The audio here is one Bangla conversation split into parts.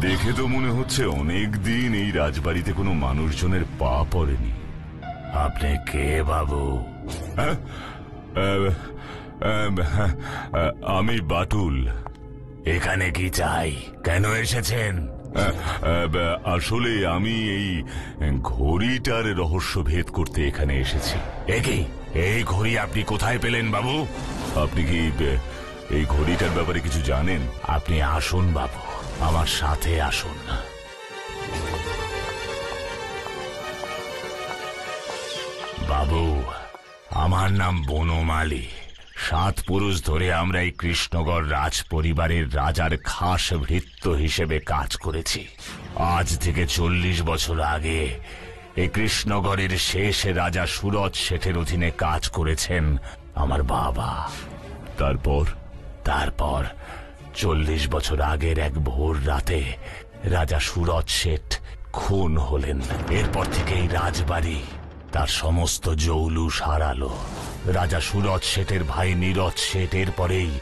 দেখে তো মনে হচ্ছে অনেক দিন এই রাজবাড়িতে কোনো মানুষজনের পা পড়েনি। আপনি কে বাবু? আমি বাটুল। এখানে কি চাই? কেন এসেছেন? আসলে আমি এই ঘড়িটার রহস্য ভেদ করতে এখানে এসেছি। একই, এই ঘড়ি আপনি কোথায় পেলেন বাবু? আপনি কি এই ঘড়িটার ব্যাপারে কিছু জানেন? আপনি আসুন বাবু, আমার সাথে আসুন। বাবু, আমার নাম বনমালী। 7 পুরুষ ধরে আমরা এই কৃষ্ণগড় রাজ পরিবারের রাজার খাস ভৃত্য হিসেবে কাজ করেছি। আজ থেকে 40 বছর আগে এই কৃষ্ণগড়ের শেষ রাজা সুরজ শেঠের অধীনে কাজ করেছেন আমার বাবা। তারপর 40 বছর আগের এক ভোর রাতে রাজা সুরজ শেঠ খুন হলেন। এরপর থেকে এই রাজবাড়ি তার সমস্ত জৌলুস হারালো। রাজা সুরজ শেঠের ভাই নীরজ শেঠ এরপরেই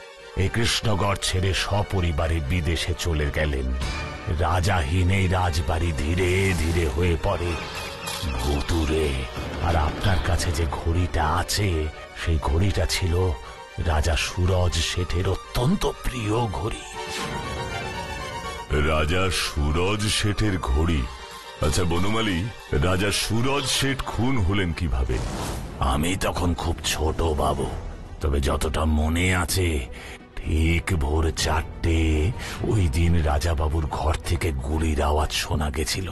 এই কৃষ্ণগড় ছেড়ে সপরিবারে বিদেশে চলে গেলেন। রাজাহীন এই রাজবাড়ি ধীরে ধীরে হয়ে পড়ে ভুতুড়ে। আর আপনার কাছে যে ঘড়িটা আছে, সেই ঘড়িটা ছিল রাজা সুরজ শেঠের অত্যন্ত প্রিয় ঘড়ি। রাজা সুরজ শেঠের ঘড়ি? আচ্ছা বনমালী, রাজা সুরজ শেঠ খুন হলেন কিভাবে? আমি তখন খুব ছোট বাবু, তবে যতটা মনে আছে, ঠিক ভোর 4টে ওই দিন রাজা বাবুর ঘর থেকে গুলির আওয়াজ শোনা গেছিল।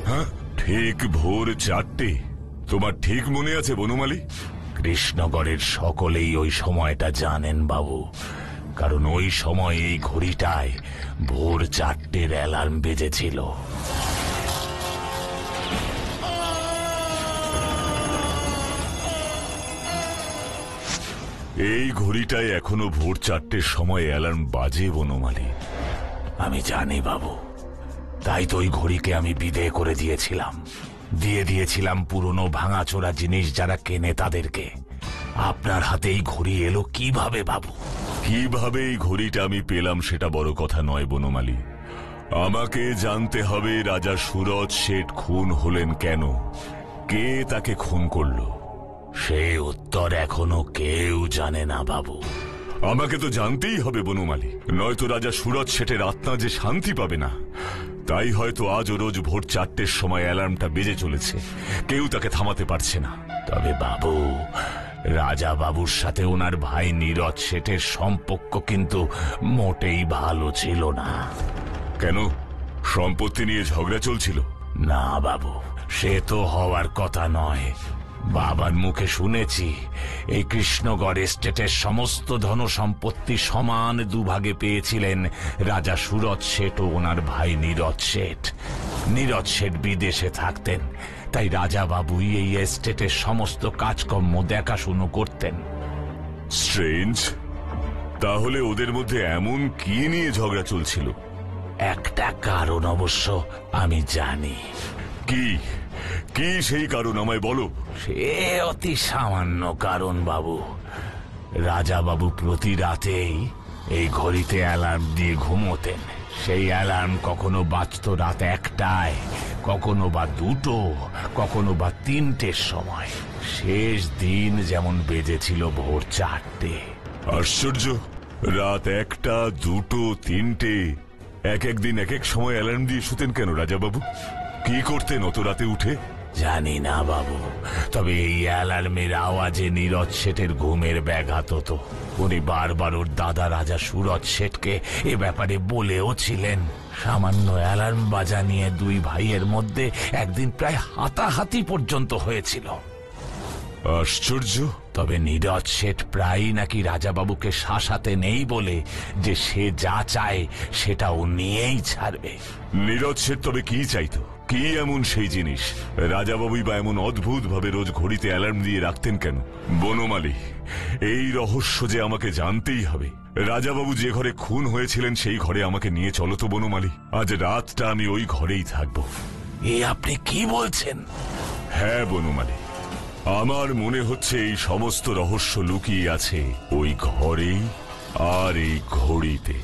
হ্যাঁ, ঠিক ভোর 4টে? তোমার ঠিক মনে আছে বনমালী? কৃষ্ণগড়ের সকলেই ওই সময়টা জানেন বাবু, কারণ ওই সময় এই ঘড়িটায় ভোর 4টের অ্যালার্ম বেজেছিল। এই ঘড়িটায় এখনো ভোর 4টের সময় অ্যালার্ম বাজে বনমালী? আমি জানি বাবু, তাই তো ওই ঘড়িকে আমি বিদেয় করে দিয়েছিলাম পুরনো ভাঙাচোরা জিনিস যারা কেনে তাদেরকে। আপনার হাতে এই ঘড়ি এলো কিভাবে বাবু? কিভাবে এই ঘড়িটা আমি পেলাম সেটা বড় কথা নয় বনমালী। আমাকে জানতে হবে রাজা সুরজ শেঠ খুন হলেন কেন, কে তাকে খুন করলো। সে উত্তর এখনো কেউ জানে না বাবু। আমাকে তো জানতেই হবে বনমালী, নয়তো রাজা সুরজ শেঠের আত্মা যে শান্তি পাবে না। তাই হয়তো আজও রোজ ভোর 4টের সময় অ্যালার্মটা বেজে চলেছে, কেউ তাকে থামাতে পারছে না। তবে বাবু, রাজা বাবুর সাথে ওনার ভাই নীরজ শেঠের সম্পর্ক কিন্তু মোটেই ভালো ছিল না। কেন, সম্পত্তি নিয়ে ঝগড়া চলছিল? না বাবু, সে তো হওয়ার কথা নয়। বাবার মুখে শুনেছি এই কৃষ্ণগড় এস্টেটের সমস্ত ধন সম্পত্তি সমান দুভাগে পেয়েছিলেন রাজা সুরজ শেঠ ও ওনার ভাই নীরজ শেঠ। নীরজ শেঠ বিদেশে থাকতেন, তাই রাজা বাবুই এই এস্টেটের সমস্ত কাজকর্ম দেখাশুনো করতেন। স্ট্রেঞ্জ। তাহলে ওদের মধ্যে এমন কি নিয়ে ঝগড়া চলছিল? একটা কারণ অবশ্য আমি জানি। কি কি সেই কারণ আমায় বলো। সে অতি সামান্য কারণ বাবু। রাজা বাবু প্রতি রাতেই এই ঘড়িতে অ্যালার্ম দিয়ে ঘুমোতেন। সেই অ্যালার্ম কখনো বাজত রাত 1টায়, কখনো বা 2টো, কখনো বা 3টের সময়। শেষ দিন যেমন বেজেছিল ভোর 4টে। আশ্চর্য, রাত 1টা, 2টো, 3টে, এক একদিন এক এক সময় অ্যালার্ম দিয়ে শুতেন কেন রাজা বাবু? কি করতেন অত রাতে উঠে? জানি না বাবু, তবে এই অ্যালার্মের আওয়াজে নীরজ শেঠের ঘুমের ব্যাঘাত হতো। উনি বারবার ওর দাদা রাজা সুরজ শেঠকে এ ব্যাপারে বলেও ছিলেন। সামান্য অ্যালার্ম বাজা নিয়ে দুই ভাইয়ের মধ্যে একদিন প্রায় হাতাহাতি পর্যন্ত হয়েছিল। আশ্চর্য। তবে নীরজ শেঠ প্রায়ই নাকি রাজাবাবুকে শাসাতে নেই বলে যে সে যা চায় সেটা ও নিয়েই ছাড়বে। নীরজ শেঠ তবে কি চাইতো? কি এমন সেই জিনিস? রাজাবাবুই বা এমন অদ্ভুত ভাবে রোজ ঘড়িতে অ্যালার্ম দিয়ে রাখতেন কেন? বনমালী, এই রহস্য যে আমাকে জানতেই হবে। রাজাবাবু যে ঘরে খুন হয়েছিলেন সেই ঘরে আমাকে নিয়ে চলো তো বনমালী। আজ রাতটা আমি ওই ঘরেই থাকবো। এ আপনি কি বলছেন? হ্যাঁ বনমালী, আমার মনে হচ্ছে এই সমস্ত রহস্য লুকিয়ে আছে ওই ঘরেই আর এই ঘড়িতে।